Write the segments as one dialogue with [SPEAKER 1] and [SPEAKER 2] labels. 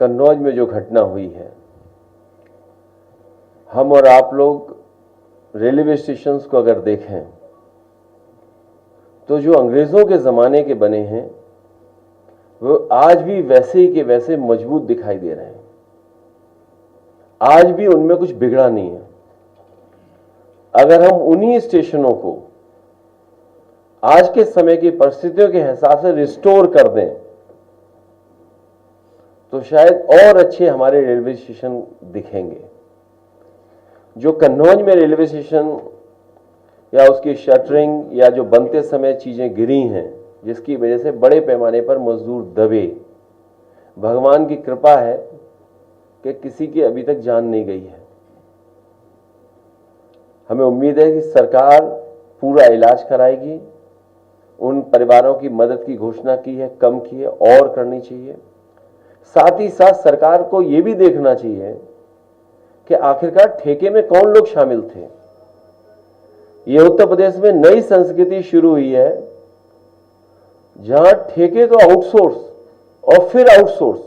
[SPEAKER 1] कन्नौज में जो घटना हुई है, हम और आप लोग रेलवे स्टेशंस को अगर देखें तो जो अंग्रेजों के जमाने के बने हैं वो आज भी वैसे ही के वैसे मजबूत दिखाई दे रहे हैं। आज भी उनमें कुछ बिगड़ा नहीं है। अगर हम उन्हीं स्टेशनों को आज के समय की परिस्थितियों के हिसाब से रिस्टोर कर दें तो शायद और अच्छे हमारे रेलवे स्टेशन दिखेंगे। जो कन्नौज में रेलवे स्टेशन या उसकी शटरिंग या जो बनते समय चीजें गिरी हैं, जिसकी वजह से बड़े पैमाने पर मजदूर दबे, भगवान की कृपा है कि किसी की अभी तक जान नहीं गई है। हमें उम्मीद है कि सरकार पूरा इलाज कराएगी। उन परिवारों की मदद की घोषणा की है, कम की है, और करनी चाहिए। साथ ही साथ सरकार को यह भी देखना चाहिए कि आखिरकार ठेके में कौन लोग शामिल थे। यह उत्तर प्रदेश में नई संस्कृति शुरू हुई है जहां ठेके तो आउटसोर्स और फिर आउटसोर्स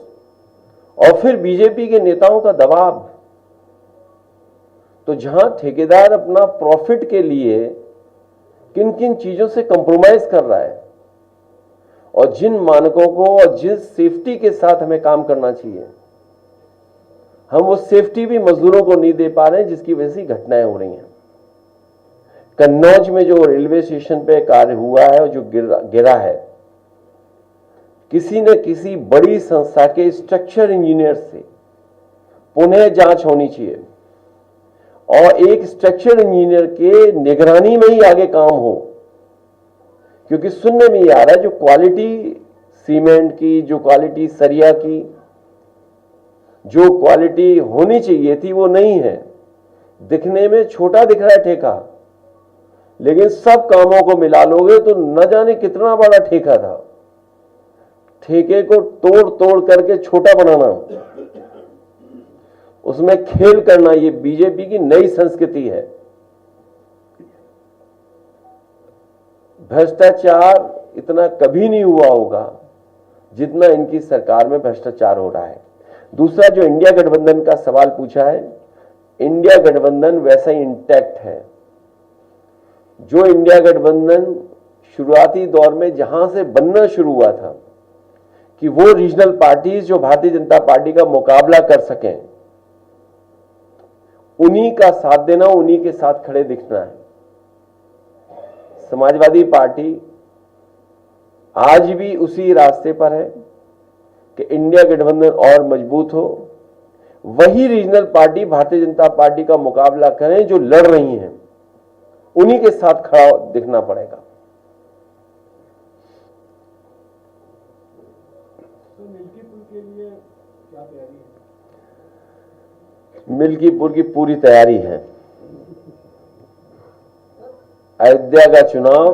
[SPEAKER 1] और फिर बीजेपी के नेताओं का दबाव। तो जहां ठेकेदार अपना प्रॉफिट के लिए किन किन चीजों से कंप्रोमाइज कर रहा है और जिन मानकों को और जिस सेफ्टी के साथ हमें काम करना चाहिए, हम वो सेफ्टी भी मजदूरों को नहीं दे पा रहे हैं, जिसकी वजह से घटनाएं हो रही हैं। कन्नौज में जो रेलवे स्टेशन पे कार्य हुआ है और जो गिरा है, किसी न किसी बड़ी संस्था के स्ट्रक्चर इंजीनियर से पुनः जांच होनी चाहिए और एक स्ट्रक्चर इंजीनियर के निगरानी में ही आगे काम हो। क्योंकि सुनने में ये आ रहा है जो क्वालिटी सीमेंट की, जो क्वालिटी सरिया की, जो क्वालिटी होनी चाहिए थी वो नहीं है। दिखने में छोटा दिख रहा है ठेका, लेकिन सब कामों को मिला लोगे तो न जाने कितना बड़ा ठेका था। ठेके को तोड़ तोड़ करके छोटा बनाना, उसमें खेल करना, ये बीजेपी की नई संस्कृति है। भ्रष्टाचार इतना कभी नहीं हुआ होगा जितना इनकी सरकार में भ्रष्टाचार हो रहा है। दूसरा, जो इंडिया गठबंधन का सवाल पूछा है, इंडिया गठबंधन वैसा ही इंटैक्ट है। जो इंडिया गठबंधन शुरुआती दौर में जहां से बनना शुरू हुआ था कि वो रीजनल पार्टीज जो भारतीय जनता पार्टी का मुकाबला कर सकें, उन्हीं का साथ देना, उन्हीं के साथ खड़े दिखना है। समाजवादी पार्टी आज भी उसी रास्ते पर है कि इंडिया गठबंधन और मजबूत हो, वही regional party Bharatiya Janata party का मुकाबला करें जो लड़ रही हैं, उन्हीं के साथ खड़ा दिखना पड़ेगा।
[SPEAKER 2] मिल्कीपुर के लिए क्या तैयारी है?
[SPEAKER 1] मिल्कीपुर की पूरी तैयारी है। अयोध्या का चुनाव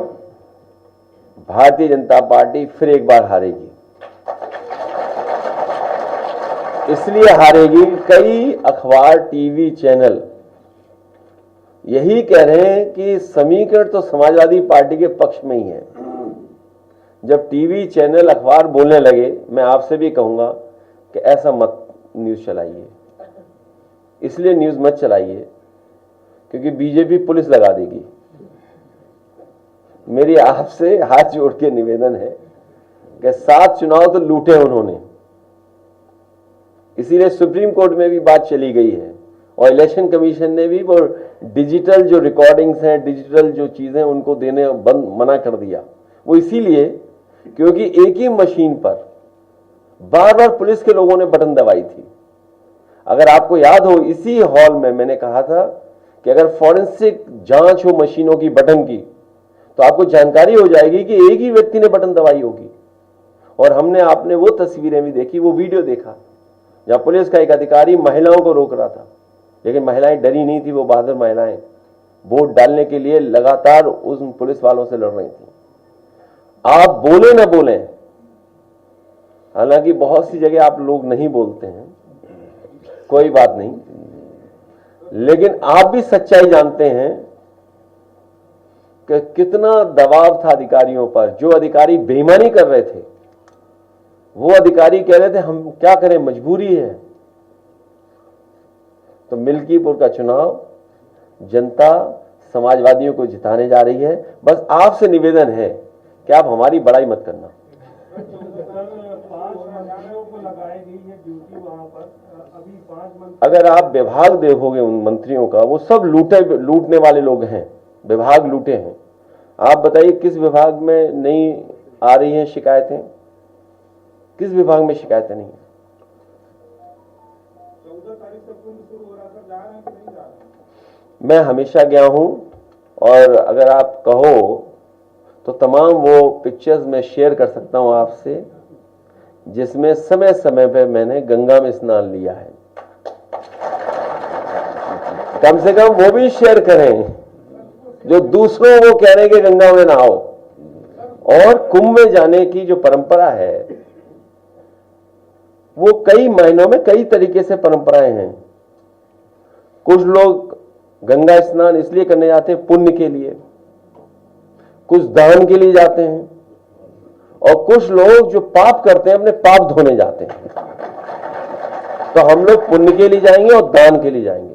[SPEAKER 1] भारतीय जनता पार्टी फिर एक बार हारेगी। इसलिए हारेगी, कई अखबार, टीवी चैनल यही कह रहे हैं कि समीकरण तो समाजवादी पार्टी के पक्ष में ही है। जब टीवी चैनल, अखबार बोलने लगे, मैं आपसे भी कहूंगा कि ऐसा मत न्यूज चलाइए। इसलिए न्यूज मत चलाइए क्योंकि बीजेपी पुलिस लगा देगी। मेरी आपसे हाथ जोड़ के निवेदन है कि 7 चुनाव तो लूटे उन्होंने, इसीलिए सुप्रीम कोर्ट में भी बात चली गई है और इलेक्शन कमीशन ने भी वो डिजिटल जो रिकॉर्डिंग्स हैं, डिजिटल जो चीजें उनको देने मना कर दिया। वो इसीलिए क्योंकि एक ही मशीन पर बार बार पुलिस के लोगों ने बटन दबाई थी। अगर आपको याद हो, इसी हॉल में मैंने कहा था कि अगर फॉरेंसिक जांच हो मशीनों की बटन की तो आपको जानकारी हो जाएगी कि एक ही व्यक्ति ने बटन दबाई होगी। और आपने वो तस्वीरें भी देखी, वो वीडियो देखा जहां पुलिस का एक अधिकारी महिलाओं को रोक रहा था, लेकिन महिलाएं डरी नहीं थी। वो बहादुर महिलाएं वोट डालने के लिए लगातार उन पुलिस वालों से लड़ रही थी। आप बोले ना बोले, हालांकि बहुत सी जगह आप लोग नहीं बोलते हैं, कोई बात नहीं, लेकिन आप भी सच्चाई जानते हैं कि कितना दबाव था अधिकारियों पर। जो अधिकारी बेईमानी कर रहे थे वो अधिकारी कह रहे थे हम क्या करें, मजबूरी है। तो मिल्कीपुर का चुनाव जनता समाजवादियों को जिताने जा रही है। बस आपसे निवेदन है कि आप हमारी बड़ाई मत करना।
[SPEAKER 2] सर 5 मंत्रियों को लगाई गई है ड्यूटी वहां पर, अभी 5 मंत्री।
[SPEAKER 1] अगर आप विभाग देखोगे उन मंत्रियों का, वो सब लूटने वाले लोग हैं, विभाग लूटे हैं। आप बताइए किस विभाग में नहीं आ रही हैं शिकायतें, किस विभाग में शिकायतें नहीं है?
[SPEAKER 2] 14 तारीख से कुंभ शुरू हो रहा, सर जा रहे हैं कि नहीं जा रहे हैं?
[SPEAKER 1] मैं हमेशा गया हूं, और अगर आप कहो तो तमाम वो पिक्चर्स मैं शेयर कर सकता हूं आपसे, जिसमें समय समय पे मैंने गंगा में स्नान लिया है। कम से कम वो भी शेयर करें, जो दूसरों को कह रहे हैं कि गंगा में नहाओ। और कुंभ में जाने की जो परंपरा है, वो कई महीनों में कई तरीके से परंपराएं हैं। कुछ लोग गंगा स्नान इसलिए करने जाते हैं पुण्य के लिए, कुछ दान के लिए जाते हैं, और कुछ लोग जो पाप करते हैं अपने पाप धोने जाते हैं। तो हम लोग पुण्य के लिए जाएंगे और दान के लिए जाएंगे।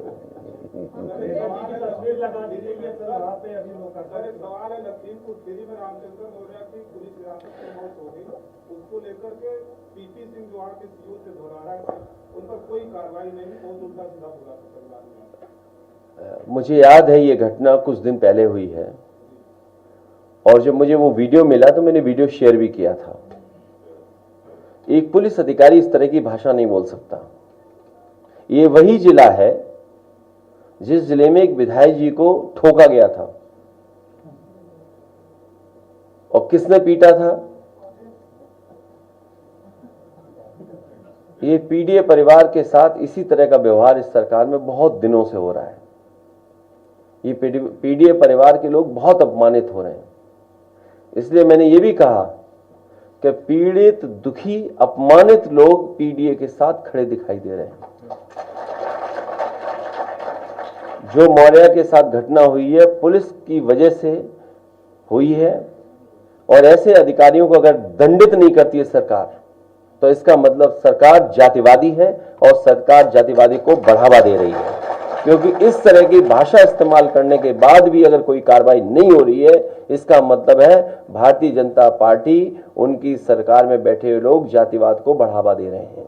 [SPEAKER 2] तस्वीर लगा दीजिए सर वहाँ पे अभी मौका।
[SPEAKER 3] सर एक सवाल है, लखीमपुर खीरी में रामचंद्र मौर्य की पुलिस हिरासत में मौत हो गई, उसको लेकर के पीपी सिंह जो वहाँ के सीओ से धोरारा थे, उन पर कोई कार्रवाई नहीं, बहुत उल्टा सीधा बोला परिवार ने।
[SPEAKER 1] मुझे याद है ये घटना कुछ दिन पहले हुई है, और जब मुझे वो वीडियो मिला तो मैंने वीडियो शेयर भी किया था। एक पुलिस अधिकारी इस तरह की भाषा नहीं बोल सकता। ये वही जिला है जिस जिले में एक विधायक जी को ठोका गया था, और किसने पीटा था? ये पीडीए परिवार के साथ इसी तरह का व्यवहार इस सरकार में बहुत दिनों से हो रहा है। ये पीडीए परिवार के लोग बहुत अपमानित हो रहे हैं। इसलिए मैंने ये भी कहा कि पीड़ित, दुखी, अपमानित लोग पीडीए के साथ खड़े दिखाई दे रहे हैं। जो मौर्य के साथ घटना हुई है पुलिस की वजह से हुई है, और ऐसे अधिकारियों को अगर दंडित नहीं करती है सरकार, तो इसका मतलब सरकार जातिवादी है, और सरकार जातिवादी को बढ़ावा दे रही है। क्योंकि इस तरह की भाषा इस्तेमाल करने के बाद भी अगर कोई कार्रवाई नहीं हो रही है, इसका मतलब है भारतीय जनता पार्टी, उनकी सरकार में बैठे हुए लोग जातिवाद को बढ़ावा दे रहे हैं।